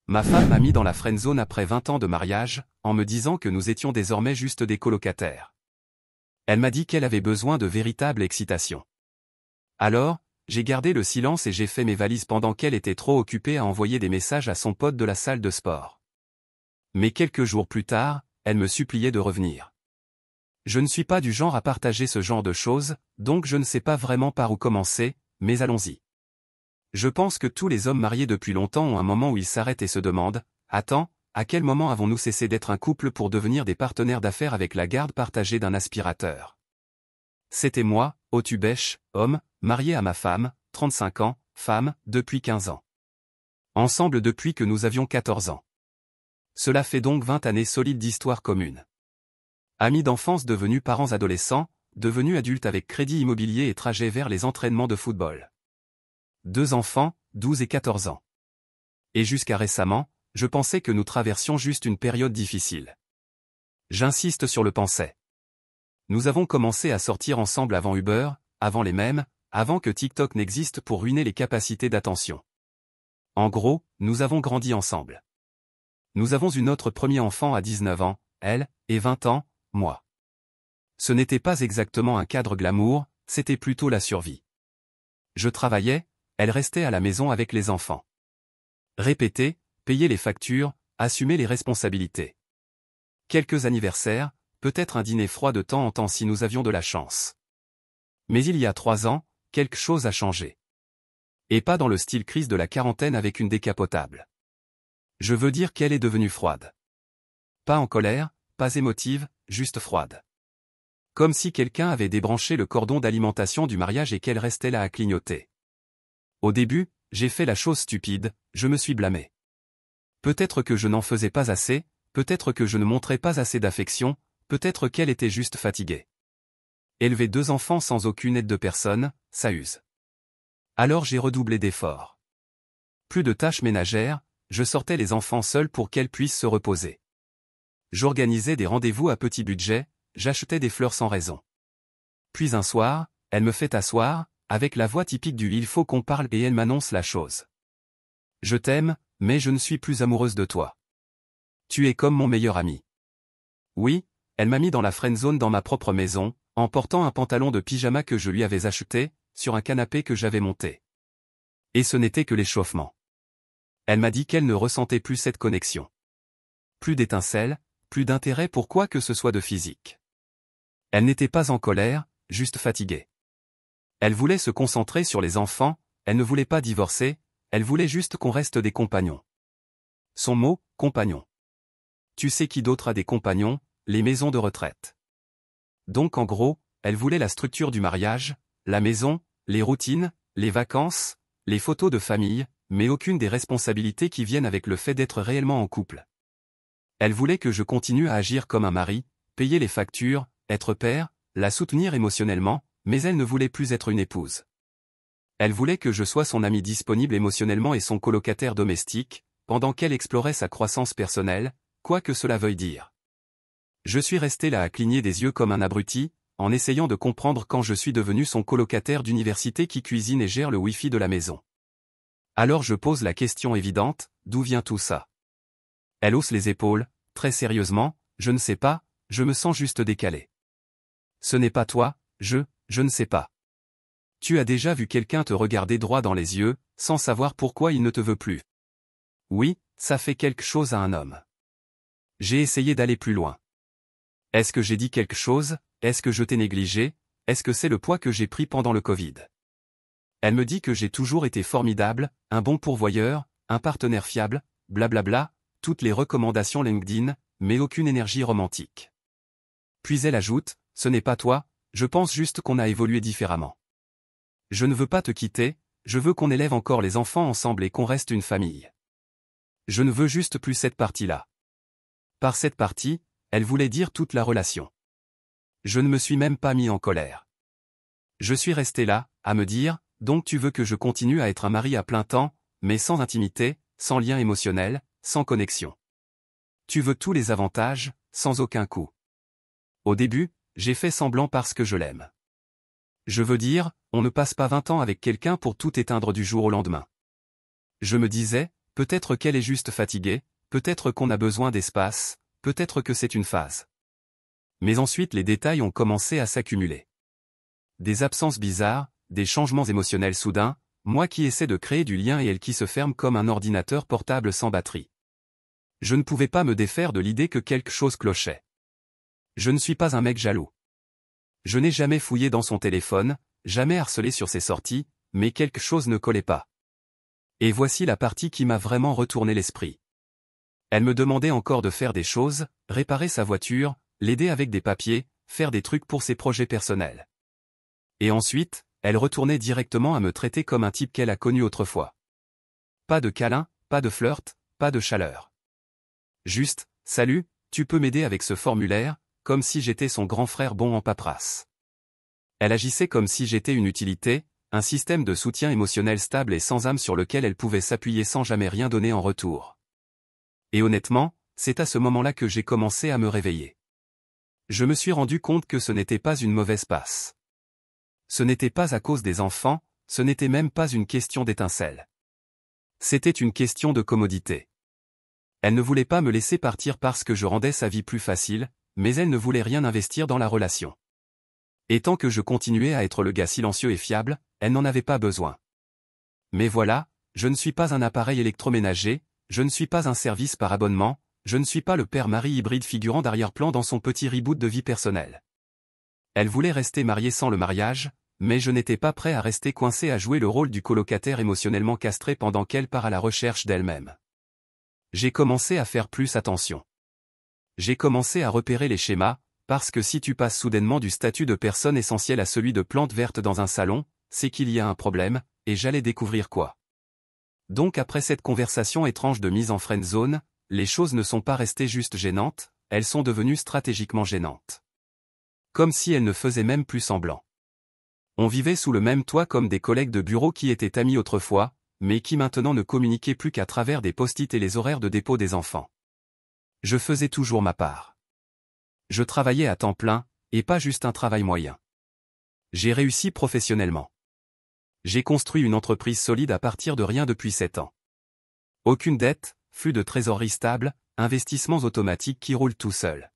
Ma femme m'a mis dans la friendzone après 20 ans de mariage, en me disant que nous étions désormais juste des colocataires. Elle m'a dit qu'elle avait besoin de véritable excitation. Alors, j'ai gardé le silence et j'ai fait mes valises pendant qu'elle était trop occupée à envoyer des messages à son pote de la salle de sport. Mais quelques jours plus tard, elle me suppliait de revenir. Je ne suis pas du genre à partager ce genre de choses, donc je ne sais pas vraiment par où commencer, mais allons-y. Je pense que tous les hommes mariés depuis longtemps ont un moment où ils s'arrêtent et se demandent « Attends, à quel moment avons-nous cessé d'être un couple pour devenir des partenaires d'affaires avec la garde partagée d'un aspirateur ?» C'était moi, Otubèche, homme, marié à ma femme, 35 ans, femme, depuis 15 ans. Ensemble depuis que nous avions 14 ans. Cela fait donc 20 années solides d'histoire commune. Amis d'enfance devenus parents adolescents, devenus adultes avec crédit immobilier et trajet vers les entraînements de football. 2 enfants, 12 et 14 ans. Et jusqu'à récemment, je pensais que nous traversions juste une période difficile. J'insiste sur le pensais. Nous avons commencé à sortir ensemble avant Uber, avant les mèmes, avant que TikTok n'existe pour ruiner les capacités d'attention. En gros, nous avons grandi ensemble. Nous avons eu notre premier enfant à 19 ans, elle, et 20 ans, moi. Ce n'était pas exactement un cadre glamour, c'était plutôt la survie. Je travaillais, elle restait à la maison avec les enfants. Répéter, payer les factures, assumer les responsabilités. Quelques anniversaires, peut-être un dîner froid de temps en temps si nous avions de la chance. Mais il y a 3 ans, quelque chose a changé. Et pas dans le style crise de la quarantaine avec une décapotable. Je veux dire qu'elle est devenue froide. Pas en colère, pas émotive, juste froide. Comme si quelqu'un avait débranché le cordon d'alimentation du mariage et qu'elle restait là à clignoter. Au début, j'ai fait la chose stupide, je me suis blâmé. Peut-être que je n'en faisais pas assez, peut-être que je ne montrais pas assez d'affection, peut-être qu'elle était juste fatiguée. Élever 2 enfants sans aucune aide de personne, ça use. Alors j'ai redoublé d'efforts. Plus de tâches ménagères, je sortais les enfants seuls pour qu'elles puissent se reposer. J'organisais des rendez-vous à petit budget, j'achetais des fleurs sans raison. Puis un soir, elle me fait asseoir, avec la voix typique du « il faut qu'on parle » et elle m'annonce la chose. Je t'aime, mais je ne suis plus amoureuse de toi. Tu es comme mon meilleur ami. Oui, elle m'a mis dans la friendzone dans ma propre maison, en portant un pantalon de pyjama que je lui avais acheté, sur un canapé que j'avais monté. Et ce n'était que l'échauffement. Elle m'a dit qu'elle ne ressentait plus cette connexion. Plus d'étincelles, plus d'intérêt pour quoi que ce soit de physique. Elle n'était pas en colère, juste fatiguée. Elle voulait se concentrer sur les enfants, elle ne voulait pas divorcer, elle voulait juste qu'on reste des compagnons. Son mot, compagnon. Tu sais qui d'autre a des compagnons, les maisons de retraite. Donc en gros, elle voulait la structure du mariage, la maison, les routines, les vacances, les photos de famille, mais aucune des responsabilités qui viennent avec le fait d'être réellement en couple. Elle voulait que je continue à agir comme un mari, payer les factures, être père, la soutenir émotionnellement, mais elle ne voulait plus être une épouse. Elle voulait que je sois son ami disponible émotionnellement et son colocataire domestique, pendant qu'elle explorait sa croissance personnelle, quoi que cela veuille dire. Je suis resté là à cligner des yeux comme un abruti, en essayant de comprendre quand je suis devenu son colocataire d'université qui cuisine et gère le Wi-Fi de la maison. Alors je pose la question évidente, d'où vient tout ça? Elle hausse les épaules, très sérieusement, je ne sais pas, je me sens juste décalé. Ce n'est pas toi, je ne sais pas. Tu as déjà vu quelqu'un te regarder droit dans les yeux, sans savoir pourquoi il ne te veut plus. Oui, ça fait quelque chose à un homme. J'ai essayé d'aller plus loin. Est-ce que j'ai dit quelque chose? Est-ce que je t'ai négligé? Est-ce que c'est le poids que j'ai pris pendant le Covid? Elle me dit que j'ai toujours été formidable, un bon pourvoyeur, un partenaire fiable, blablabla, toutes les recommandations LinkedIn, mais aucune énergie romantique. Puis elle ajoute, ce n'est pas toi, je pense juste qu'on a évolué différemment. Je ne veux pas te quitter, je veux qu'on élève encore les enfants ensemble et qu'on reste une famille. Je ne veux juste plus cette partie-là. Par cette partie, elle voulait dire toute la relation. Je ne me suis même pas mis en colère. Je suis resté là, à me dire, donc tu veux que je continue à être un mari à plein temps, mais sans intimité, sans lien émotionnel, sans connexion. Tu veux tous les avantages, sans aucun coût. Au début, j'ai fait semblant parce que je l'aime. Je veux dire, on ne passe pas 20 ans avec quelqu'un pour tout éteindre du jour au lendemain. Je me disais, Peut-être qu'elle est juste fatiguée, peut-être qu'on a besoin d'espace, peut-être que c'est une phase. Mais ensuite les détails ont commencé à s'accumuler. Des absences bizarres, des changements émotionnels soudains, moi qui essaie de créer du lien et elle qui se ferme comme un ordinateur portable sans batterie. Je ne pouvais pas me défaire de l'idée que quelque chose clochait. Je ne suis pas un mec jaloux. Je n'ai jamais fouillé dans son téléphone, jamais harcelé sur ses sorties, mais quelque chose ne collait pas. Et voici la partie qui m'a vraiment retourné l'esprit. Elle me demandait encore de faire des choses, réparer sa voiture, l'aider avec des papiers, faire des trucs pour ses projets personnels. Et ensuite, elle retournait directement à me traiter comme un type qu'elle a connu autrefois. Pas de câlin, pas de flirt, pas de chaleur. Juste, salut, tu peux m'aider avec ce formulaire, comme si j'étais son grand frère bon en paperasse. Elle agissait comme si j'étais une utilité, un système de soutien émotionnel stable et sans âme sur lequel elle pouvait s'appuyer sans jamais rien donner en retour. Et honnêtement, c'est à ce moment-là que j'ai commencé à me réveiller. Je me suis rendu compte que ce n'était pas une mauvaise passe. Ce n'était pas à cause des enfants, ce n'était même pas une question d'étincelle. C'était une question de commodité. Elle ne voulait pas me laisser partir parce que je rendais sa vie plus facile, mais elle ne voulait rien investir dans la relation. Et tant que je continuais à être le gars silencieux et fiable, elle n'en avait pas besoin. Mais voilà, je ne suis pas un appareil électroménager, je ne suis pas un service par abonnement, je ne suis pas le père-mari hybride figurant d'arrière-plan dans son petit reboot de vie personnelle. Elle voulait rester mariée sans le mariage, mais je n'étais pas prêt à rester coincé à jouer le rôle du colocataire émotionnellement castré pendant qu'elle part à la recherche d'elle-même. J'ai commencé à faire plus attention. J'ai commencé à repérer les schémas, parce que si tu passes soudainement du statut de personne essentielle à celui de plante verte dans un salon, c'est qu'il y a un problème, et j'allais découvrir quoi. Donc après cette conversation étrange de mise en friend zone, les choses ne sont pas restées juste gênantes, elles sont devenues stratégiquement gênantes. Comme si elles ne faisaient même plus semblant. On vivait sous le même toit comme des collègues de bureau qui étaient amis autrefois, mais qui maintenant ne communiquaient plus qu'à travers des post-it et les horaires de dépôt des enfants. Je faisais toujours ma part. Je travaillais à temps plein, et pas juste un travail moyen. J'ai réussi professionnellement. J'ai construit une entreprise solide à partir de rien depuis 7 ans. Aucune dette, flux de trésorerie stable, investissements automatiques qui roulent tout seuls.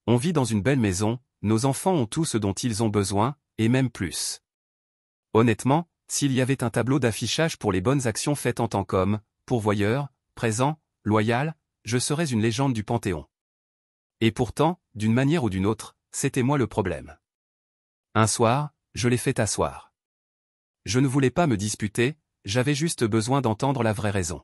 On vit dans une belle maison, nos enfants ont tout ce dont ils ont besoin, et même plus. Honnêtement, s'il y avait un tableau d'affichage pour les bonnes actions faites en tant qu'homme, pourvoyeur, présent, loyal, je serais une légende du Panthéon. Et pourtant, d'une manière ou d'une autre, c'était moi le problème. Un soir, je l'ai fait asseoir. Je ne voulais pas me disputer, j'avais juste besoin d'entendre la vraie raison.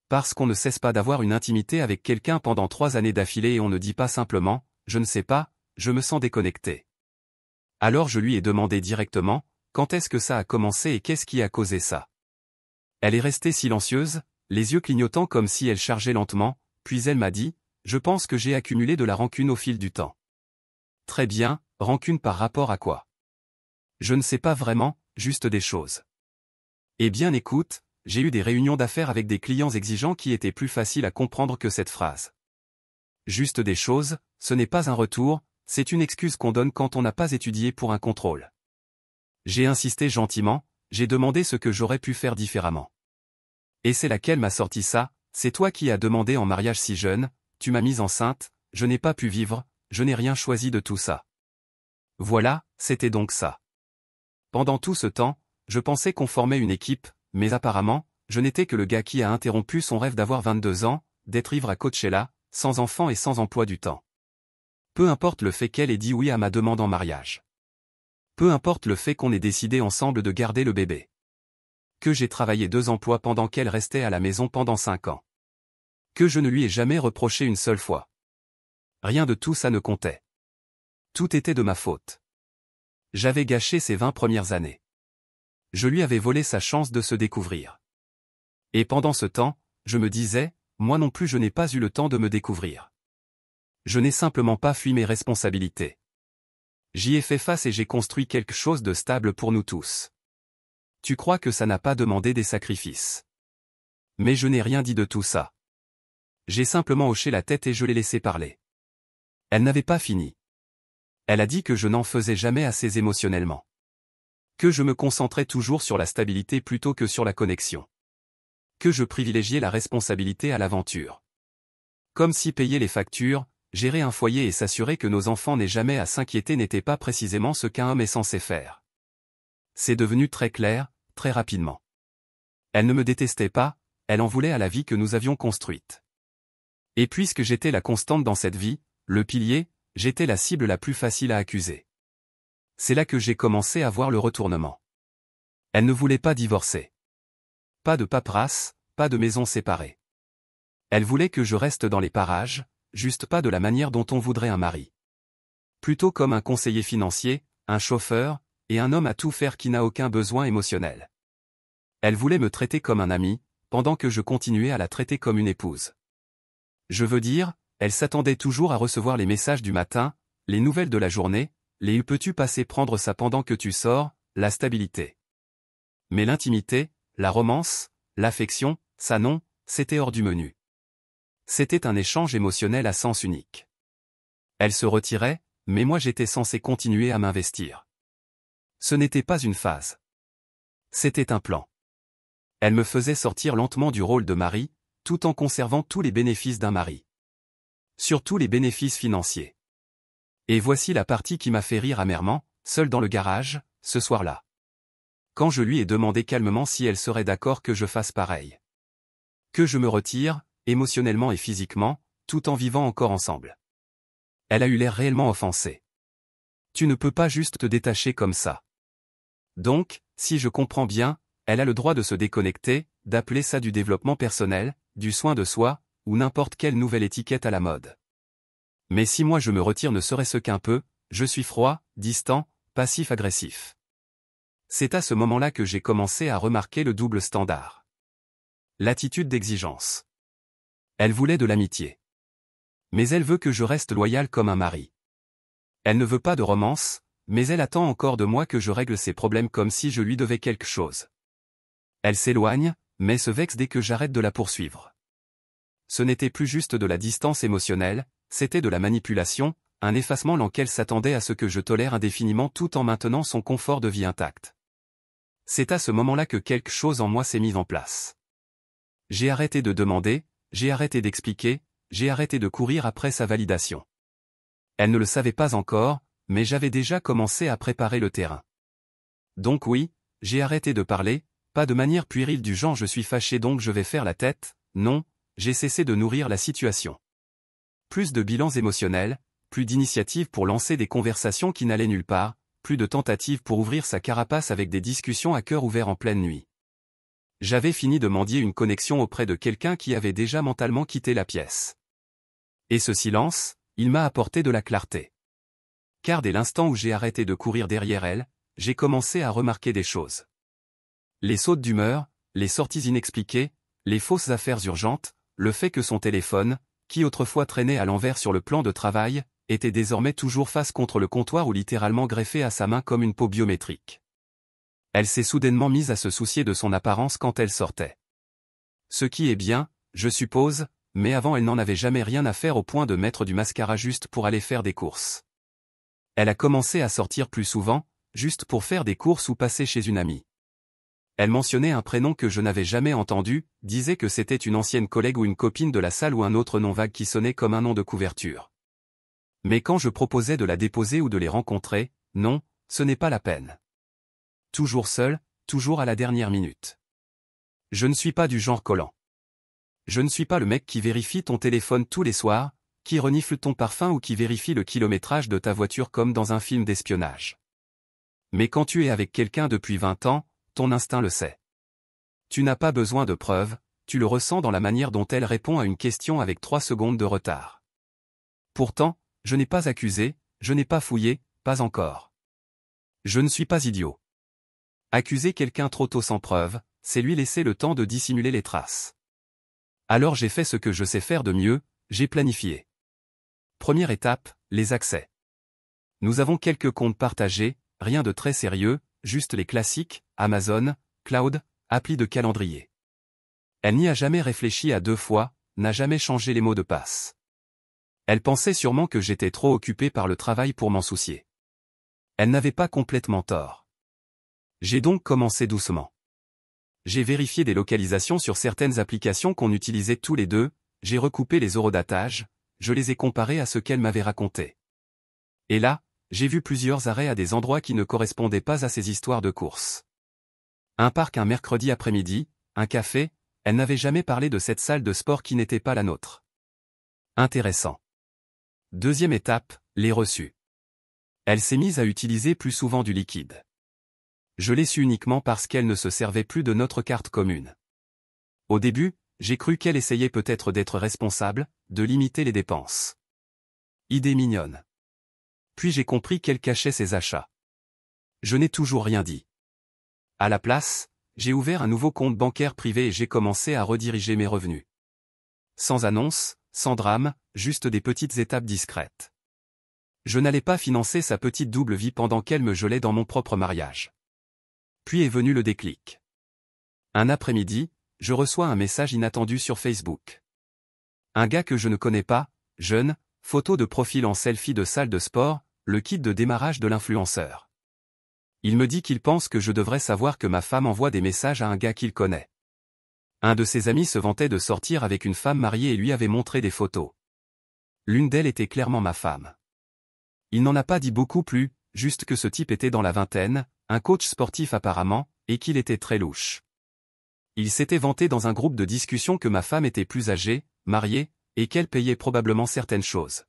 Parce qu'on ne cesse pas d'avoir une intimité avec quelqu'un pendant 3 années d'affilée et on ne dit pas simplement, je ne sais pas, je me sens déconnecté. Alors je lui ai demandé directement, quand est-ce que ça a commencé et qu'est-ce qui a causé ça. Elle est restée silencieuse, les yeux clignotants comme si elle chargeait lentement, puis elle m'a dit, je pense que j'ai accumulé de la rancune au fil du temps. Très bien, rancune par rapport à quoi? Je ne sais pas vraiment, juste des choses. Eh bien écoute, j'ai eu des réunions d'affaires avec des clients exigeants qui étaient plus faciles à comprendre que cette phrase. Juste des choses, ce n'est pas un retour, c'est une excuse qu'on donne quand on n'a pas étudié pour un contrôle. J'ai insisté gentiment, j'ai demandé ce que j'aurais pu faire différemment. Et c'est laquelle m'a sorti ça, c'est toi qui as demandé en mariage si jeune, tu m'as mise enceinte, je n'ai pas pu vivre, je n'ai rien choisi de tout ça. Voilà, c'était donc ça. Pendant tout ce temps, je pensais qu'on formait une équipe, mais apparemment, je n'étais que le gars qui a interrompu son rêve d'avoir 22 ans, d'être ivre à Coachella, sans enfant et sans emploi du temps. Peu importe le fait qu'elle ait dit oui à ma demande en mariage. Peu importe le fait qu'on ait décidé ensemble de garder le bébé. Que j'ai travaillé 2 emplois pendant qu'elle restait à la maison pendant 5 ans. Que je ne lui ai jamais reproché une seule fois. Rien de tout ça ne comptait. Tout était de ma faute. J'avais gâché ses 20 premières années. Je lui avais volé sa chance de se découvrir. Et pendant ce temps, je me disais, moi non plus je n'ai pas eu le temps de me découvrir. Je n'ai simplement pas fui mes responsabilités. J'y ai fait face et j'ai construit quelque chose de stable pour nous tous. Tu crois que ça n'a pas demandé des sacrifices. Mais je n'ai rien dit de tout ça. J'ai simplement hoché la tête et je l'ai laissé parler. Elle n'avait pas fini. Elle a dit que je n'en faisais jamais assez émotionnellement. Que je me concentrais toujours sur la stabilité plutôt que sur la connexion. que je privilégiais la responsabilité à l'aventure. Comme si payer les factures, gérer un foyer et s'assurer que nos enfants n'aient jamais à s'inquiéter n'était pas précisément ce qu'un homme est censé faire. C'est devenu très clair, très rapidement. Elle ne me détestait pas, elle en voulait à la vie que nous avions construite. Et puisque j'étais la constante dans cette vie, le pilier, j'étais la cible la plus facile à accuser. C'est là que j'ai commencé à voir le retournement. Elle ne voulait pas divorcer. Pas de paperasse, pas de maison séparée. Elle voulait que je reste dans les parages, juste pas de la manière dont on voudrait un mari. Plutôt comme un conseiller financier, un chauffeur, et un homme à tout faire qui n'a aucun besoin émotionnel. Elle voulait me traiter comme un ami, pendant que je continuais à la traiter comme une épouse. Je veux dire, elle s'attendait toujours à recevoir les messages du matin, les nouvelles de la journée, les « peux-tu passer prendre ça pendant que tu sors », la stabilité. Mais l'intimité, la romance, l'affection, ça non, c'était hors du menu. C'était un échange émotionnel à sens unique. Elle se retirait, mais moi j'étais censé continuer à m'investir. Ce n'était pas une phase. C'était un plan. Elle me faisait sortir lentement du rôle de mari, tout en conservant tous les bénéfices d'un mari. Surtout les bénéfices financiers. Et voici la partie qui m'a fait rire amèrement, seul dans le garage, ce soir-là. Quand je lui ai demandé calmement si elle serait d'accord que je fasse pareil. Que je me retire, émotionnellement et physiquement, tout en vivant encore ensemble. Elle a eu l'air réellement offensée. Tu ne peux pas juste te détacher comme ça. Donc, si je comprends bien, elle a le droit de se déconnecter, d'appeler ça du développement personnel, du soin de soi, ou n'importe quelle nouvelle étiquette à la mode. Mais si moi je me retire ne serait-ce qu'un peu, je suis froid, distant, passif-agressif. C'est à ce moment-là que j'ai commencé à remarquer le double standard. L'attitude d'exigence. Elle voulait de l'amitié. Mais elle veut que je reste loyal comme un mari. Elle ne veut pas de romance, mais elle attend encore de moi que je règle ses problèmes comme si je lui devais quelque chose. Elle s'éloigne, mais se vexe dès que j'arrête de la poursuivre. Ce n'était plus juste de la distance émotionnelle, c'était de la manipulation, un effacement lent qu'elle s'attendait à ce que je tolère indéfiniment tout en maintenant son confort de vie intact. C'est à ce moment-là que quelque chose en moi s'est mis en place. J'ai arrêté de demander, j'ai arrêté d'expliquer, j'ai arrêté de courir après sa validation. Elle ne le savait pas encore, mais j'avais déjà commencé à préparer le terrain. Donc oui, j'ai arrêté de parler, pas de manière puérile du genre je suis fâché donc je vais faire la tête, non, j'ai cessé de nourrir la situation. Plus de bilans émotionnels, plus d'initiatives pour lancer des conversations qui n'allaient nulle part, plus de tentatives pour ouvrir sa carapace avec des discussions à cœur ouvert en pleine nuit. J'avais fini de mendier une connexion auprès de quelqu'un qui avait déjà mentalement quitté la pièce. Et ce silence, il m'a apporté de la clarté. Car dès l'instant où j'ai arrêté de courir derrière elle, j'ai commencé à remarquer des choses. Les sautes d'humeur, les sorties inexpliquées, les fausses affaires urgentes, le fait que son téléphone, qui autrefois traînait à l'envers sur le plan de travail, était désormais toujours face contre le comptoir ou littéralement greffé à sa main comme une peau biométrique. Elle s'est soudainement mise à se soucier de son apparence quand elle sortait. Ce qui est bien, je suppose, mais avant elle n'en avait jamais rien à faire au point de mettre du mascara juste pour aller faire des courses. Elle a commencé à sortir plus souvent, juste pour faire des courses ou passer chez une amie. Elle mentionnait un prénom que je n'avais jamais entendu, disait que c'était une ancienne collègue ou une copine de la salle ou un autre nom vague qui sonnait comme un nom de couverture. Mais quand je proposais de la déposer ou de les rencontrer, non, ce n'est pas la peine. Toujours seul, toujours à la dernière minute. Je ne suis pas du genre collant. Je ne suis pas le mec qui vérifie ton téléphone tous les soirs, qui renifle ton parfum ou qui vérifie le kilométrage de ta voiture comme dans un film d'espionnage. Mais quand tu es avec quelqu'un depuis 20 ans, ton instinct le sait. Tu n'as pas besoin de preuves, tu le ressens dans la manière dont elle répond à une question avec 3 secondes de retard. Pourtant, je n'ai pas accusé, je n'ai pas fouillé, pas encore. Je ne suis pas idiot. Accuser quelqu'un trop tôt sans preuve, c'est lui laisser le temps de dissimuler les traces. Alors j'ai fait ce que je sais faire de mieux, j'ai planifié. Première étape, les accès. Nous avons quelques comptes partagés, rien de très sérieux, juste les classiques, Amazon, Cloud, appli de calendrier. Elle n'y a jamais réfléchi à 2 fois, n'a jamais changé les mots de passe. Elle pensait sûrement que j'étais trop occupé par le travail pour m'en soucier. Elle n'avait pas complètement tort. J'ai donc commencé doucement. J'ai vérifié des localisations sur certaines applications qu'on utilisait tous les deux, j'ai recoupé les horodatages, je les ai comparés à ce qu'elle m'avait raconté. Et là, j'ai vu plusieurs arrêts à des endroits qui ne correspondaient pas à ces histoires de course. Un parc un mercredi après-midi, un café, elle n'avait jamais parlé de cette salle de sport qui n'était pas la nôtre. Intéressant. Deuxième étape, les reçus. Elle s'est mise à utiliser plus souvent du liquide. Je l'ai su uniquement parce qu'elle ne se servait plus de notre carte commune. Au début, j'ai cru qu'elle essayait peut-être d'être responsable, de limiter les dépenses. Idée mignonne. Puis j'ai compris qu'elle cachait ses achats. Je n'ai toujours rien dit. À la place, j'ai ouvert un nouveau compte bancaire privé et j'ai commencé à rediriger mes revenus. Sans annonce, sans drame, juste des petites étapes discrètes. Je n'allais pas financer sa petite double vie pendant qu'elle me gelait dans mon propre mariage. Puis est venu le déclic. Un après-midi, je reçois un message inattendu sur Facebook. Un gars que je ne connais pas, jeune, photo de profil en selfie de salle de sport, le kit de démarrage de l'influenceur. Il me dit qu'il pense que je devrais savoir que ma femme envoie des messages à un gars qu'il connaît. Un de ses amis se vantait de sortir avec une femme mariée et lui avait montré des photos. L'une d'elles était clairement ma femme. Il n'en a pas dit beaucoup plus, juste que ce type était dans la vingtaine, un coach sportif apparemment, et qu'il était très louche. Il s'était vanté dans un groupe de discussion que ma femme était plus âgée, mariée, et qu'elle payait probablement certaines choses.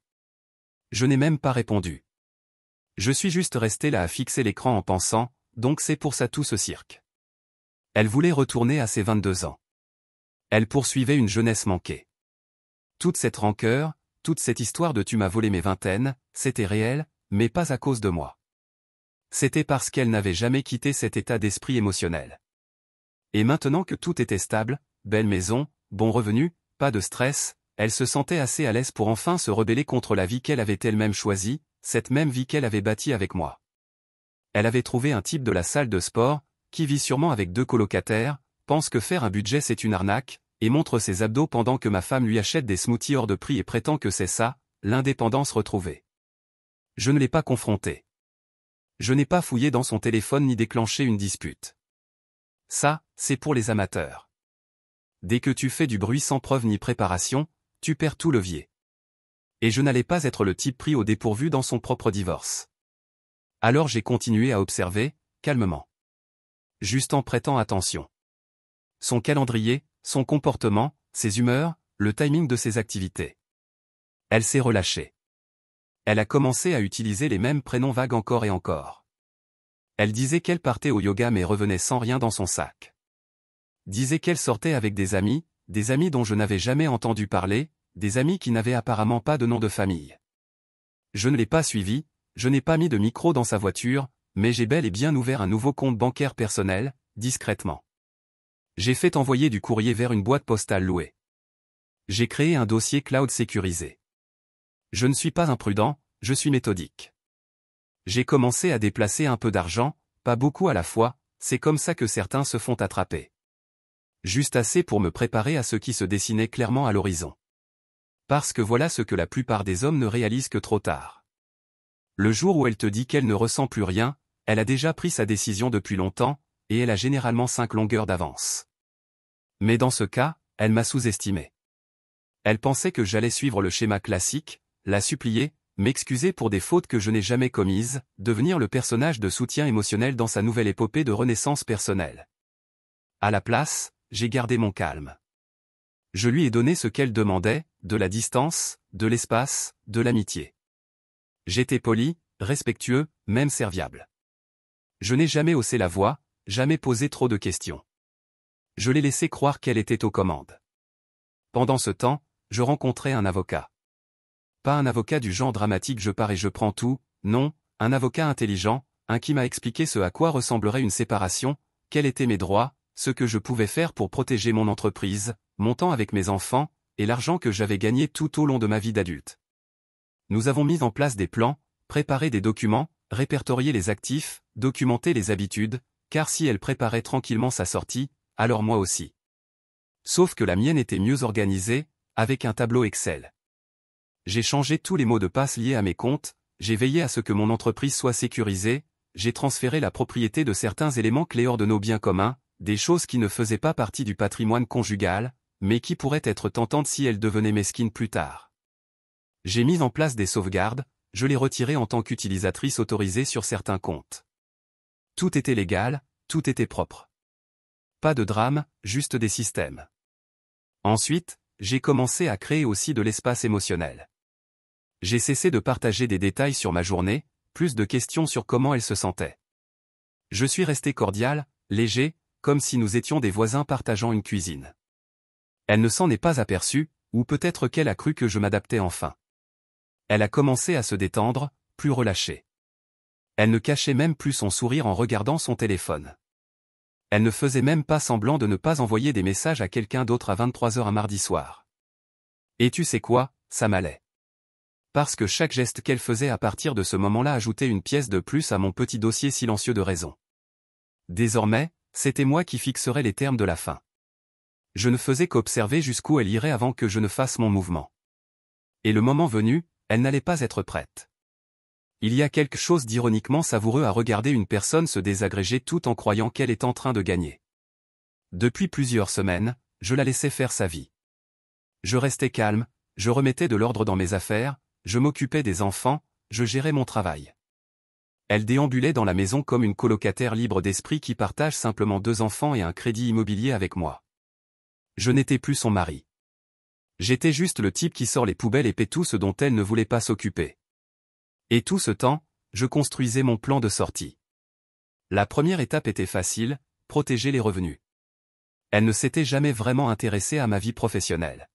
Je n'ai même pas répondu. Je suis juste resté là à fixer l'écran en pensant, donc c'est pour ça tout ce cirque. Elle voulait retourner à ses 22 ans. Elle poursuivait une jeunesse manquée. Toute cette rancœur, toute cette histoire de tu m'as volé mes vingtaines, c'était réel, mais pas à cause de moi. C'était parce qu'elle n'avait jamais quitté cet état d'esprit émotionnel. Et maintenant que tout était stable, belle maison, bon revenu, pas de stress, elle se sentait assez à l'aise pour enfin se rebeller contre la vie qu'elle avait elle-même choisie, cette même vie qu'elle avait bâtie avec moi. Elle avait trouvé un type de la salle de sport, qui vit sûrement avec 2 colocataires, pense que faire un budget c'est une arnaque, et montre ses abdos pendant que ma femme lui achète des smoothies hors de prix et prétend que c'est ça, l'indépendance retrouvée. Je ne l'ai pas confrontée. Je n'ai pas fouillé dans son téléphone ni déclenché une dispute. Ça, c'est pour les amateurs. Dès que tu fais du bruit sans preuve ni préparation, tu perds tout levier. Et je n'allais pas être le type pris au dépourvu dans son propre divorce. Alors j'ai continué à observer, calmement. Juste en prêtant attention. Son calendrier, son comportement, ses humeurs, le timing de ses activités. Elle s'est relâchée. Elle a commencé à utiliser les mêmes prénoms vagues encore et encore. Elle disait qu'elle partait au yoga mais revenait sans rien dans son sac. Disait qu'elle sortait avec des amis dont je n'avais jamais entendu parler, des amis qui n'avaient apparemment pas de nom de famille. Je ne l'ai pas suivie, je n'ai pas mis de micro dans sa voiture, mais j'ai bel et bien ouvert un nouveau compte bancaire personnel, discrètement. J'ai fait envoyer du courrier vers une boîte postale louée. J'ai créé un dossier cloud sécurisé. Je ne suis pas imprudent, je suis méthodique. J'ai commencé à déplacer un peu d'argent, pas beaucoup à la fois, c'est comme ça que certains se font attraper. Juste assez pour me préparer à ce qui se dessinait clairement à l'horizon. Parce que voilà ce que la plupart des hommes ne réalisent que trop tard. Le jour où elle te dit qu'elle ne ressent plus rien, elle a déjà pris sa décision depuis longtemps, et elle a généralement 5 longueurs d'avance. Mais dans ce cas, elle m'a sous-estimé. Elle pensait que j'allais suivre le schéma classique, la supplier, m'excuser pour des fautes que je n'ai jamais commises, devenir le personnage de soutien émotionnel dans sa nouvelle épopée de renaissance personnelle. À la place, j'ai gardé mon calme. Je lui ai donné ce qu'elle demandait, de la distance, de l'espace, de l'amitié. J'étais poli, respectueux, même serviable. Je n'ai jamais haussé la voix, jamais posé trop de questions. Je l'ai laissé croire qu'elle était aux commandes. Pendant ce temps, je rencontrais un avocat. Pas un avocat du genre dramatique je pars et je prends tout, non, un avocat intelligent, un qui m'a expliqué ce à quoi ressemblerait une séparation, quels étaient mes droits, ce que je pouvais faire pour protéger mon entreprise, mon temps avec mes enfants, et l'argent que j'avais gagné tout au long de ma vie d'adulte. Nous avons mis en place des plans, préparé des documents, répertorié les actifs, documenté les habitudes, car si elle préparait tranquillement sa sortie, alors moi aussi. Sauf que la mienne était mieux organisée, avec un tableau Excel. J'ai changé tous les mots de passe liés à mes comptes, j'ai veillé à ce que mon entreprise soit sécurisée, j'ai transféré la propriété de certains éléments clés hors de nos biens communs, des choses qui ne faisaient pas partie du patrimoine conjugal, mais qui pourraient être tentantes si elles devenaient mesquines plus tard. J'ai mis en place des sauvegardes, je les retirais en tant qu'utilisatrice autorisée sur certains comptes. Tout était légal, tout était propre. Pas de drame, juste des systèmes. Ensuite, j'ai commencé à créer aussi de l'espace émotionnel. J'ai cessé de partager des détails sur ma journée, plus de questions sur comment elle se sentait. Je suis resté cordial, léger, comme si nous étions des voisins partageant une cuisine. Elle ne s'en est pas aperçue, ou peut-être qu'elle a cru que je m'adaptais enfin. Elle a commencé à se détendre, plus relâchée. Elle ne cachait même plus son sourire en regardant son téléphone. Elle ne faisait même pas semblant de ne pas envoyer des messages à quelqu'un d'autre à 23h un mardi soir. Et tu sais quoi, ça m'allait. Parce que chaque geste qu'elle faisait à partir de ce moment-là ajoutait une pièce de plus à mon petit dossier silencieux de raison. Désormais, c'était moi qui fixerais les termes de la fin. Je ne faisais qu'observer jusqu'où elle irait avant que je ne fasse mon mouvement. Et le moment venu, elle n'allait pas être prête. Il y a quelque chose d'ironiquement savoureux à regarder une personne se désagréger tout en croyant qu'elle est en train de gagner. Depuis plusieurs semaines, je la laissais faire sa vie. Je restais calme, je remettais de l'ordre dans mes affaires, je m'occupais des enfants, je gérais mon travail. Elle déambulait dans la maison comme une colocataire libre d'esprit qui partage simplement 2 enfants et un crédit immobilier avec moi. Je n'étais plus son mari. J'étais juste le type qui sort les poubelles et paie tout ce dont elle ne voulait pas s'occuper. Et tout ce temps, je construisais mon plan de sortie. La première étape était facile, protéger les revenus. Elle ne s'était jamais vraiment intéressée à ma vie professionnelle.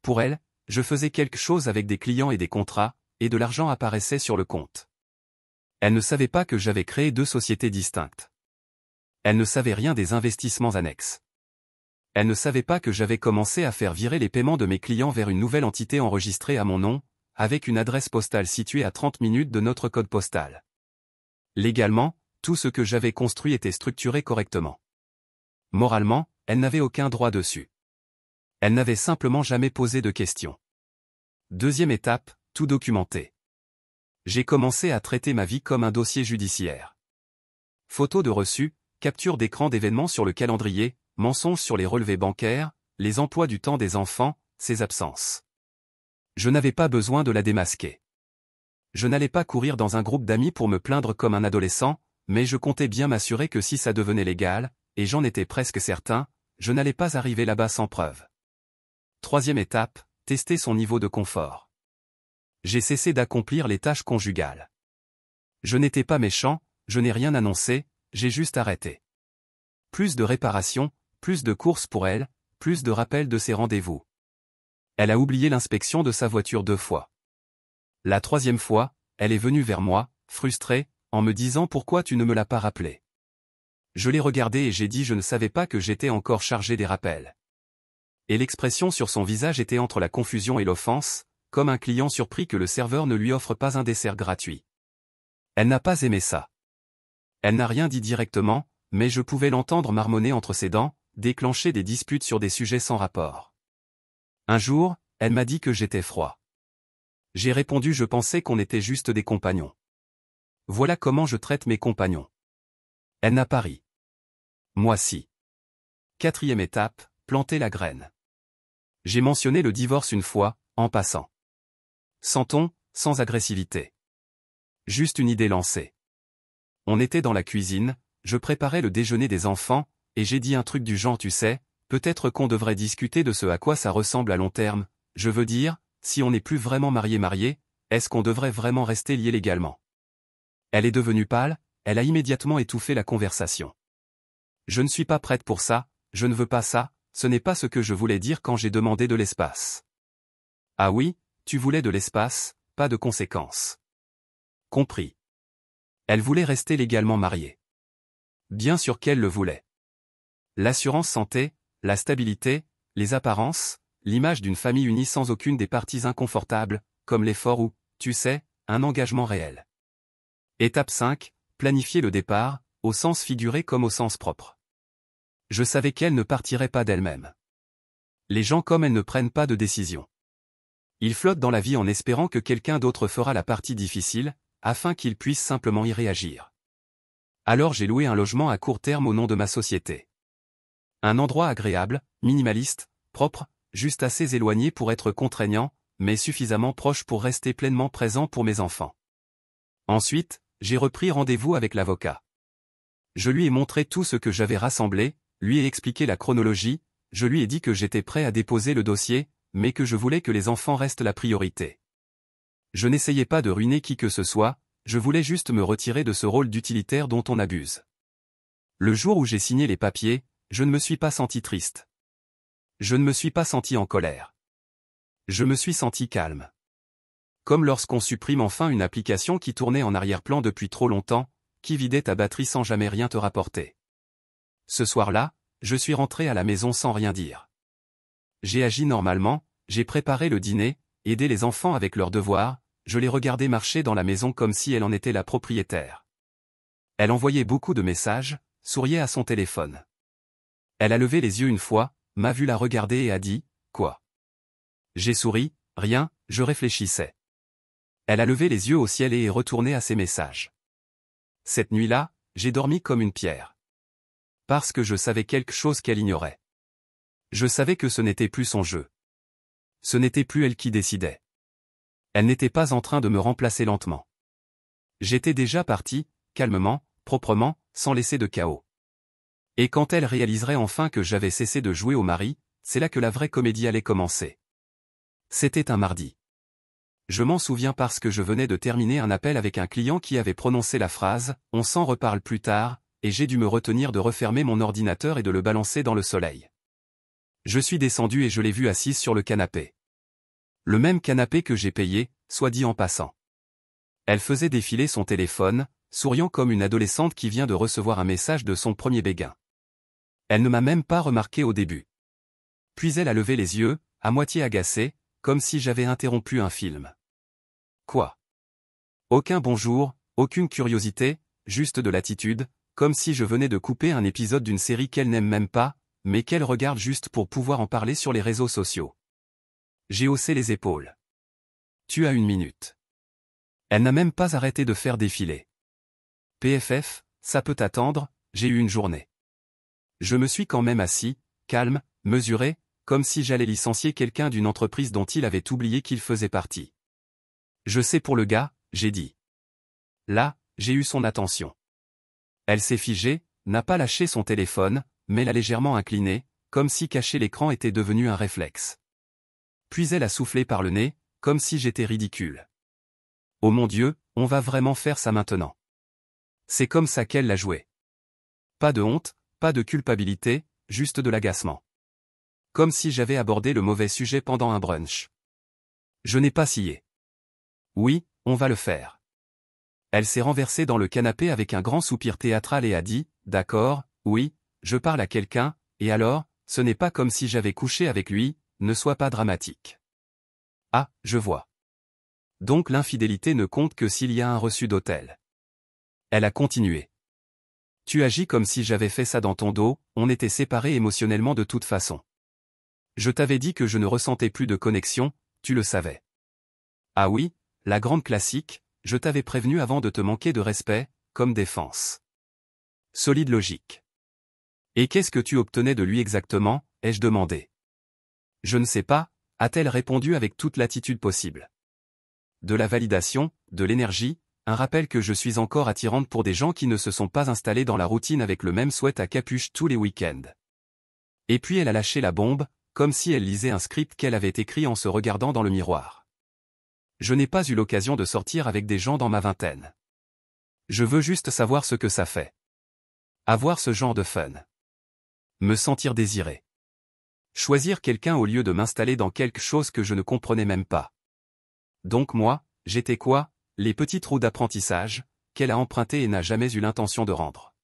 Pour elle, je faisais quelque chose avec des clients et des contrats, et de l'argent apparaissait sur le compte. Elle ne savait pas que j'avais créé 2 sociétés distinctes. Elle ne savait rien des investissements annexes. Elle ne savait pas que j'avais commencé à faire virer les paiements de mes clients vers une nouvelle entité enregistrée à mon nom, avec une adresse postale située à 30 minutes de notre code postal. Légalement, tout ce que j'avais construit était structuré correctement. Moralement, elle n'avait aucun droit dessus. Elle n'avait simplement jamais posé de questions. Deuxième étape, tout documenter. J'ai commencé à traiter ma vie comme un dossier judiciaire. Photos de reçus, capture d'écran d'événements sur le calendrier, mensonges sur les relevés bancaires, les emplois du temps des enfants, ses absences. Je n'avais pas besoin de la démasquer. Je n'allais pas courir dans un groupe d'amis pour me plaindre comme un adolescent, mais je comptais bien m'assurer que si ça devenait légal, et j'en étais presque certain, je n'allais pas arriver là-bas sans preuve. Troisième étape, tester son niveau de confort. J'ai cessé d'accomplir les tâches conjugales. Je n'étais pas méchant, je n'ai rien annoncé, j'ai juste arrêté. Plus de réparations, plus de courses pour elle, plus de rappels de ses rendez-vous. Elle a oublié l'inspection de sa voiture 2 fois. La 3e fois, elle est venue vers moi, frustrée, en me disant pourquoi tu ne me l'as pas rappelé. Je l'ai regardée et j'ai dit je ne savais pas que j'étais encore chargé des rappels. Et l'expression sur son visage était entre la confusion et l'offense, comme un client surpris que le serveur ne lui offre pas un dessert gratuit. Elle n'a pas aimé ça. Elle n'a rien dit directement, mais je pouvais l'entendre marmonner entre ses dents, déclencher des disputes sur des sujets sans rapport. Un jour, elle m'a dit que j'étais froid. J'ai répondu je pensais qu'on était juste des compagnons. Voilà comment je traite mes compagnons. Elle n'a pas ri. Moi si. 4e étape, planter la graine. J'ai mentionné le divorce une fois, en passant. Sans ton, sans agressivité. Juste une idée lancée. On était dans la cuisine, je préparais le déjeuner des enfants, et j'ai dit un truc du genre tu sais, peut-être qu'on devrait discuter de ce à quoi ça ressemble à long terme, je veux dire, si on n'est plus vraiment marié, est-ce qu'on devrait vraiment rester lié légalement? Elle est devenue pâle, elle a immédiatement étouffé la conversation. Je ne suis pas prête pour ça, je ne veux pas ça, ce n'est pas ce que je voulais dire quand j'ai demandé de l'espace. Ah oui, tu voulais de l'espace, pas de conséquences. Compris. Elle voulait rester légalement mariée. Bien sûr qu'elle le voulait. L'assurance santé, la stabilité, les apparences, l'image d'une famille unie sans aucune des parties inconfortables, comme l'effort ou, tu sais, un engagement réel. Étape 5, planifier le départ, au sens figuré comme au sens propre. Je savais qu'elle ne partirait pas d'elle-même. Les gens comme elle ne prennent pas de décision. Ils flottent dans la vie en espérant que quelqu'un d'autre fera la partie difficile, afin qu'ils puissent simplement y réagir. Alors j'ai loué un logement à court terme au nom de ma société. Un endroit agréable, minimaliste, propre, juste assez éloigné pour être contraignant, mais suffisamment proche pour rester pleinement présent pour mes enfants. Ensuite, j'ai repris rendez-vous avec l'avocat. Je lui ai montré tout ce que j'avais rassemblé, lui ai expliqué la chronologie, je lui ai dit que j'étais prêt à déposer le dossier, mais que je voulais que les enfants restent la priorité. Je n'essayais pas de ruiner qui que ce soit, je voulais juste me retirer de ce rôle d'utilitaire dont on abuse. Le jour où j'ai signé les papiers, je ne me suis pas senti triste. Je ne me suis pas senti en colère. Je me suis senti calme. Comme lorsqu'on supprime enfin une application qui tournait en arrière-plan depuis trop longtemps, qui vidait ta batterie sans jamais rien te rapporter. Ce soir-là, je suis rentré à la maison sans rien dire. J'ai agi normalement, j'ai préparé le dîner, aidé les enfants avec leurs devoirs, je les regardais marcher dans la maison comme si elle en était la propriétaire. Elle envoyait beaucoup de messages, souriait à son téléphone. Elle a levé les yeux une fois, m'a vu la regarder et a dit « Quoi ?» J'ai souri, rien, je réfléchissais. Elle a levé les yeux au ciel et est retournée à ses messages. Cette nuit-là, j'ai dormi comme une pierre. Parce que je savais quelque chose qu'elle ignorait. Je savais que ce n'était plus son jeu. Ce n'était plus elle qui décidait. Elle n'était pas en train de me remplacer lentement. J'étais déjà parti, calmement, proprement, sans laisser de chaos. Et quand elle réaliserait enfin que j'avais cessé de jouer au mari, c'est là que la vraie comédie allait commencer. C'était un mardi. Je m'en souviens parce que je venais de terminer un appel avec un client qui avait prononcé la phrase « On s'en reparle plus tard », et j'ai dû me retenir de refermer mon ordinateur et de le balancer dans le soleil. Je suis descendu et je l'ai vue assise sur le canapé. Le même canapé que j'ai payé, soit dit en passant. Elle faisait défiler son téléphone, souriant comme une adolescente qui vient de recevoir un message de son premier béguin. Elle ne m'a même pas remarqué au début. Puis elle a levé les yeux, à moitié agacée, comme si j'avais interrompu un film. Quoi? Aucun bonjour, aucune curiosité, juste de l'attitude, comme si je venais de couper un épisode d'une série qu'elle n'aime même pas, mais qu'elle regarde juste pour pouvoir en parler sur les réseaux sociaux. J'ai haussé les épaules. Tu as 1 minute. Elle n'a même pas arrêté de faire défiler. PFF, ça peut attendre, j'ai eu une journée. Je me suis quand même assis, calme, mesuré, comme si j'allais licencier quelqu'un d'une entreprise dont il avait oublié qu'il faisait partie. Je sais pour le gars, j'ai dit. Là, j'ai eu son attention. Elle s'est figée, n'a pas lâché son téléphone, mais l'a légèrement incliné, comme si cacher l'écran était devenu un réflexe. Puis elle a soufflé par le nez, comme si j'étais ridicule. Oh mon Dieu, on va vraiment faire ça maintenant. C'est comme ça qu'elle l'a joué. Pas de honte, pas de culpabilité, juste de l'agacement. Comme si j'avais abordé le mauvais sujet pendant un brunch. Je n'ai pas scié. Oui, on va le faire. Elle s'est renversée dans le canapé avec un grand soupir théâtral et a dit, d'accord, oui, je parle à quelqu'un, et alors, ce n'est pas comme si j'avais couché avec lui, ne sois pas dramatique. Ah, je vois. Donc l'infidélité ne compte que s'il y a un reçu d'hôtel. Elle a continué. Tu agis comme si j'avais fait ça dans ton dos, on était séparés émotionnellement de toute façon. Je t'avais dit que je ne ressentais plus de connexion, tu le savais. Ah oui, la grande classique, je t'avais prévenu avant de te manquer de respect, comme défense. Solide logique. Et qu'est-ce que tu obtenais de lui exactement, ai-je demandé. Je ne sais pas, a-t-elle répondu avec toute l'attitude possible. De la validation, de l'énergie, un rappel que je suis encore attirante pour des gens qui ne se sont pas installés dans la routine avec le même sweat à capuche tous les week-ends. Et puis elle a lâché la bombe, comme si elle lisait un script qu'elle avait écrit en se regardant dans le miroir. Je n'ai pas eu l'occasion de sortir avec des gens dans ma vingtaine. Je veux juste savoir ce que ça fait. Avoir ce genre de fun. Me sentir désiré. Choisir quelqu'un au lieu de m'installer dans quelque chose que je ne comprenais même pas. Donc moi, j'étais quoi, les petites roues d'apprentissage, qu'elle a empruntées et n'a jamais eu l'intention de rendre.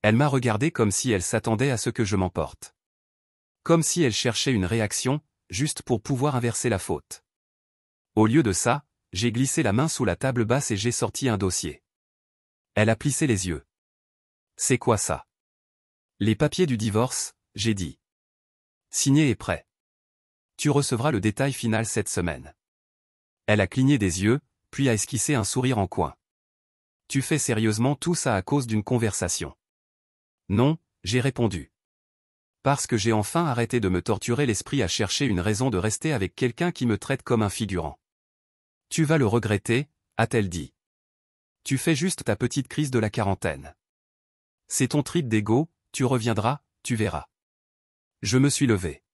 Elle m'a regardé comme si elle s'attendait à ce que je m'emporte. Comme si elle cherchait une réaction, juste pour pouvoir inverser la faute. Au lieu de ça, j'ai glissé la main sous la table basse et j'ai sorti un dossier. Elle a plissé les yeux. C'est quoi ça? Les papiers du divorce, j'ai dit. Signé et prêt. Tu recevras le détail final cette semaine. Elle a cligné des yeux, puis a esquissé un sourire en coin. Tu fais sérieusement tout ça à cause d'une conversation? Non, j'ai répondu. parce que j'ai enfin arrêté de me torturer l'esprit à chercher une raison de rester avec quelqu'un qui me traite comme un figurant. Tu vas le regretter, a-t-elle dit. Tu fais juste ta petite crise de la quarantaine. C'est ton trip d'ego, tu reviendras, tu verras. Je me suis levé.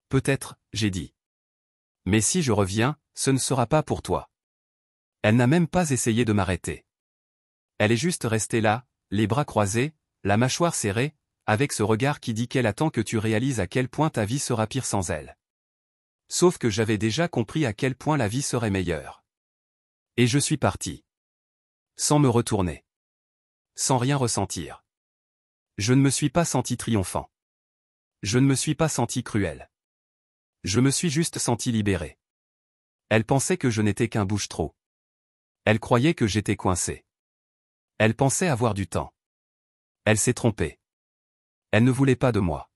Peut-être, j'ai dit. Mais si je reviens, ce ne sera pas pour toi. Elle n'a même pas essayé de m'arrêter. Elle est juste restée là, les bras croisés, la mâchoire serrée, avec ce regard qui dit qu'elle attend que tu réalises à quel point ta vie sera pire sans elle. Sauf que j'avais déjà compris à quel point la vie serait meilleure. Et je suis parti. Sans me retourner. Sans rien ressentir. Je ne me suis pas senti triomphant. Je ne me suis pas senti cruel. Je me suis juste senti libéré. Elle pensait que je n'étais qu'un bouche-trou. Elle croyait que j'étais coincé. Elle pensait avoir du temps. Elle s'est trompée. Elle ne voulait pas de moi.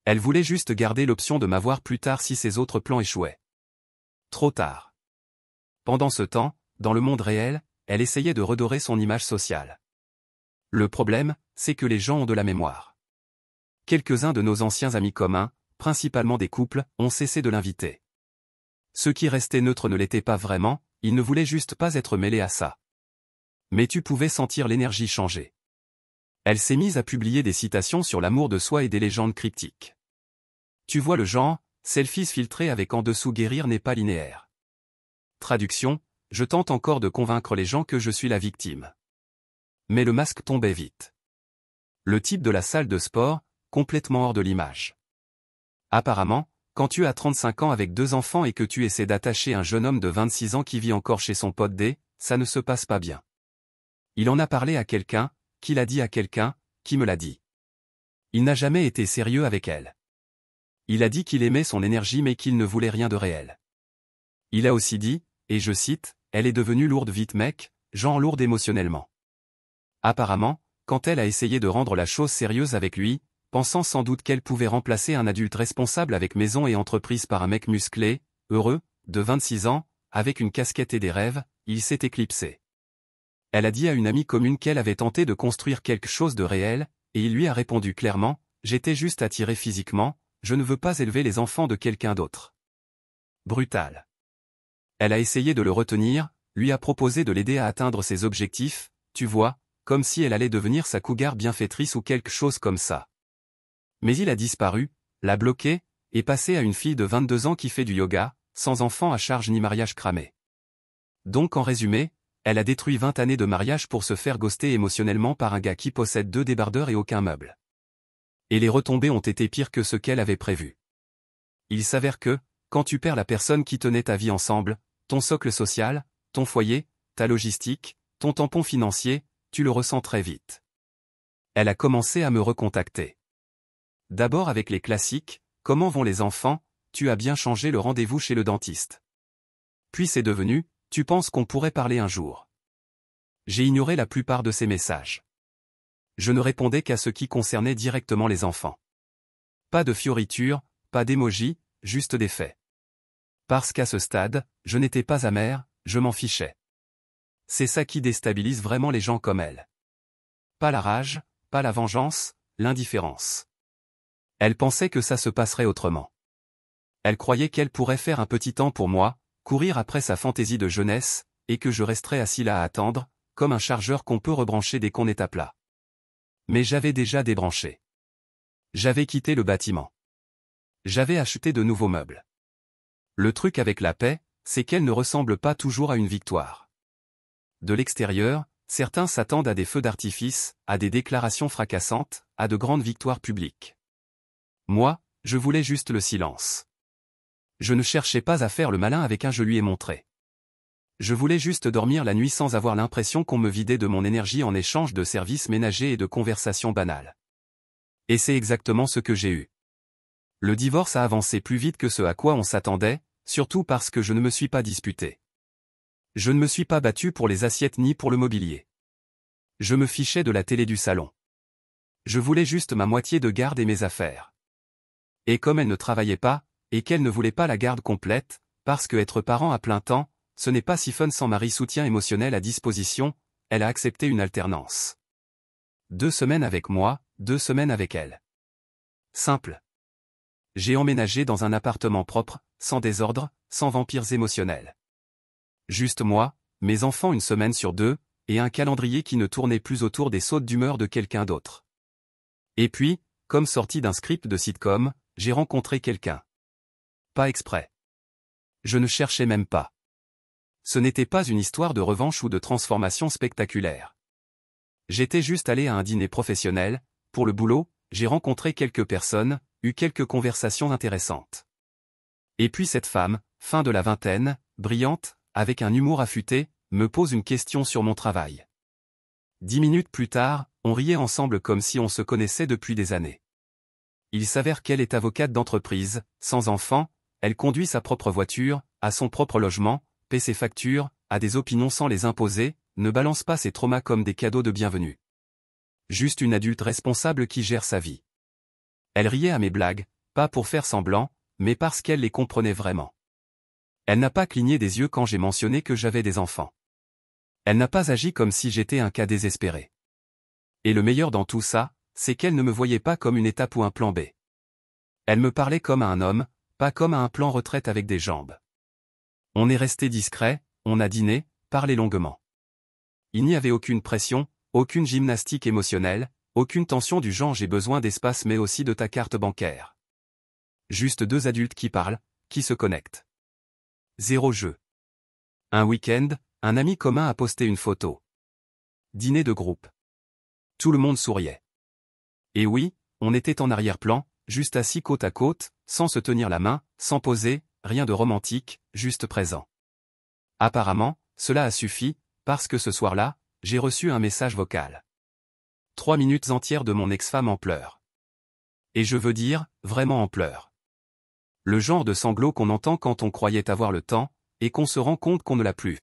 Elle voulait juste garder l'option de m'avoir plus tard si ses autres plans échouaient. Trop tard. Pendant ce temps, dans le monde réel, elle essayait de redorer son image sociale. Le problème, c'est que les gens ont de la mémoire. Quelques-uns de nos anciens amis communs, principalement des couples, ont cessé de l'inviter. Ceux qui restaient neutres ne l'étaient pas vraiment, ils ne voulaient juste pas être mêlés à ça. Mais tu pouvais sentir l'énergie changer. Elle s'est mise à publier des citations sur l'amour de soi et des légendes cryptiques. Tu vois le genre, selfies filtrés avec en dessous guérir n'est pas linéaire. Traduction, je tente encore de convaincre les gens que je suis la victime. Mais le masque tombait vite. Le type de la salle de sport, complètement hors de l'image. Apparemment, quand tu as 35 ans avec 2 enfants et que tu essaies d'attacher un jeune homme de 26 ans qui vit encore chez son pote D, ça ne se passe pas bien. Il en a parlé à quelqu'un, qui l'a dit à quelqu'un, qui me l'a dit. Il n'a jamais été sérieux avec elle. Il a dit qu'il aimait son énergie mais qu'il ne voulait rien de réel. Il a aussi dit, et je cite, « Elle est devenue lourde vite mec, genre lourde émotionnellement. » Apparemment, quand elle a essayé de rendre la chose sérieuse avec lui, pensant sans doute qu'elle pouvait remplacer un adulte responsable avec maison et entreprise par un mec musclé, heureux, de 26 ans, avec une casquette et des rêves, il s'est éclipsé. Elle a dit à une amie commune qu'elle avait tenté de construire quelque chose de réel, et il lui a répondu clairement, « J'étais juste attiré physiquement, je ne veux pas élever les enfants de quelqu'un d'autre. » Brutal. Elle a essayé de le retenir, lui a proposé de l'aider à atteindre ses objectifs, tu vois, comme si elle allait devenir sa cougar bienfaitrice ou quelque chose comme ça. Mais il a disparu, l'a bloqué, et passé à une fille de 22 ans qui fait du yoga, sans enfant à charge ni mariage cramé. Donc en résumé, elle a détruit 20 années de mariage pour se faire ghoster émotionnellement par un gars qui possède 2 débardeurs et aucun meuble. Et les retombées ont été pires que ce qu'elle avait prévu. Il s'avère que, quand tu perds la personne qui tenait ta vie ensemble, ton socle social, ton foyer, ta logistique, ton tampon financier, tu le ressens très vite. Elle a commencé à me recontacter. D'abord avec les classiques, comment vont les enfants, tu as bien changé le rendez-vous chez le dentiste. Puis c'est devenu, tu penses qu'on pourrait parler un jour. J'ai ignoré la plupart de ces messages. Je ne répondais qu'à ce qui concernait directement les enfants. Pas de fioritures, pas d'émojis, juste des faits. Parce qu'à ce stade, je n'étais pas amer, je m'en fichais. C'est ça qui déstabilise vraiment les gens comme elle. Pas la rage, pas la vengeance, l'indifférence. Elle pensait que ça se passerait autrement. Elle croyait qu'elle pourrait faire un petit temps pour moi, courir après sa fantaisie de jeunesse, et que je resterais assis là à attendre, comme un chargeur qu'on peut rebrancher dès qu'on est à plat. Mais j'avais déjà débranché. J'avais quitté le bâtiment. J'avais acheté de nouveaux meubles. Le truc avec la paix, c'est qu'elle ne ressemble pas toujours à une victoire. De l'extérieur, certains s'attendent à des feux d'artifice, à des déclarations fracassantes, à de grandes victoires publiques. Moi, je voulais juste le silence. Je ne cherchais pas à faire le malin avec un je lui ai montré. Je voulais juste dormir la nuit sans avoir l'impression qu'on me vidait de mon énergie en échange de services ménagers et de conversations banales. Et c'est exactement ce que j'ai eu. Le divorce a avancé plus vite que ce à quoi on s'attendait, surtout parce que je ne me suis pas disputé. Je ne me suis pas battu pour les assiettes ni pour le mobilier. Je me fichais de la télé du salon. Je voulais juste ma moitié de garde et mes affaires. Et comme elle ne travaillait pas, et qu'elle ne voulait pas la garde complète, parce que être parent à plein temps, ce n'est pas si fun sans mari soutien émotionnel à disposition, elle a accepté une alternance. 2 semaines avec moi, 2 semaines avec elle. Simple. J'ai emménagé dans un appartement propre, sans désordre, sans vampires émotionnels. Juste moi, mes enfants une semaine sur 2, et un calendrier qui ne tournait plus autour des sautes d'humeur de quelqu'un d'autre. Et puis, comme sorti d'un script de sitcom, j'ai rencontré quelqu'un. Pas exprès. Je ne cherchais même pas. Ce n'était pas une histoire de revanche ou de transformation spectaculaire. J'étais juste allé à un dîner professionnel, pour le boulot, j'ai rencontré quelques personnes, eu quelques conversations intéressantes. Et puis cette femme, fin de la vingtaine, brillante, avec un humour affûté, me pose une question sur mon travail. 10 minutes plus tard, on riait ensemble comme si on se connaissait depuis des années. Il s'avère qu'elle est avocate d'entreprise, sans enfant, elle conduit sa propre voiture, a son propre logement, paie ses factures, a des opinions sans les imposer, ne balance pas ses traumas comme des cadeaux de bienvenue. Juste une adulte responsable qui gère sa vie. Elle riait à mes blagues, pas pour faire semblant, mais parce qu'elle les comprenait vraiment. Elle n'a pas cligné des yeux quand j'ai mentionné que j'avais des enfants. Elle n'a pas agi comme si j'étais un cas désespéré. Et le meilleur dans tout ça, c'est qu'elle ne me voyait pas comme une étape ou un plan B. Elle me parlait comme à un homme, pas comme à un plan retraite avec des jambes. On est resté discret, on a dîné, parlé longuement. Il n'y avait aucune pression, aucune gymnastique émotionnelle, aucune tension du genre j'ai besoin d'espace mais aussi de ta carte bancaire. Juste 2 adultes qui parlent, qui se connectent. 0 jeu. Un week-end, un ami commun a posté une photo. Dîner de groupe. Tout le monde souriait. Et oui, on était en arrière-plan, juste assis côte à côte, sans se tenir la main, sans poser, rien de romantique, juste présent. Apparemment, cela a suffi, parce que ce soir-là, j'ai reçu un message vocal. 3 minutes entières de mon ex-femme en pleurs. Et je veux dire, vraiment en pleurs. Le genre de sanglots qu'on entend quand on croyait avoir le temps, et qu'on se rend compte qu'on ne l'a plus.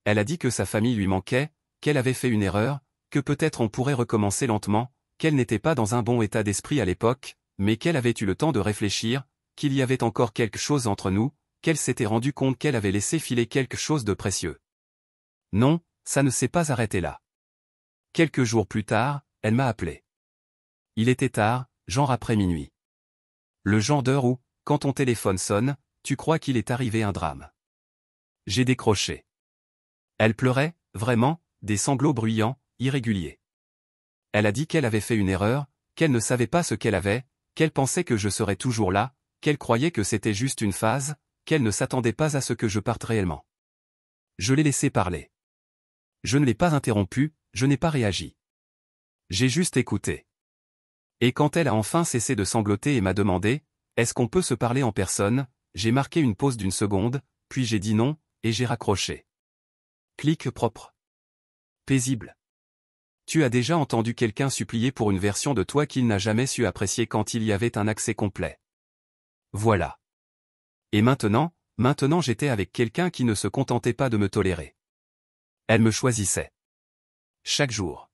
Elle a dit que sa famille lui manquait, qu'elle avait fait une erreur, que peut-être on pourrait recommencer lentement, qu'elle n'était pas dans un bon état d'esprit à l'époque, mais qu'elle avait eu le temps de réfléchir, qu'il y avait encore quelque chose entre nous, qu'elle s'était rendue compte qu'elle avait laissé filer quelque chose de précieux. Non, ça ne s'est pas arrêté là. Quelques jours plus tard, elle m'a appelé. Il était tard, genre après minuit. Le genre d'heure où, quand ton téléphone sonne, tu crois qu'il est arrivé un drame. J'ai décroché. Elle pleurait, vraiment, des sanglots bruyants, irréguliers. Elle a dit qu'elle avait fait une erreur, qu'elle ne savait pas ce qu'elle avait, qu'elle pensait que je serais toujours là, qu'elle croyait que c'était juste une phase, qu'elle ne s'attendait pas à ce que je parte réellement. Je l'ai laissé parler. Je ne l'ai pas interrompu, je n'ai pas réagi. J'ai juste écouté. Et quand elle a enfin cessé de sangloter et m'a demandé « Est-ce qu'on peut se parler en personne ?», j'ai marqué une pause d'1 seconde, puis j'ai dit non, et j'ai raccroché. Clic propre. Paisible. Tu as déjà entendu quelqu'un supplier pour une version de toi qu'il n'a jamais su apprécier quand il y avait un accès complet. Voilà. Et maintenant j'étais avec quelqu'un qui ne se contentait pas de me tolérer. Elle me choisissait. Chaque jour.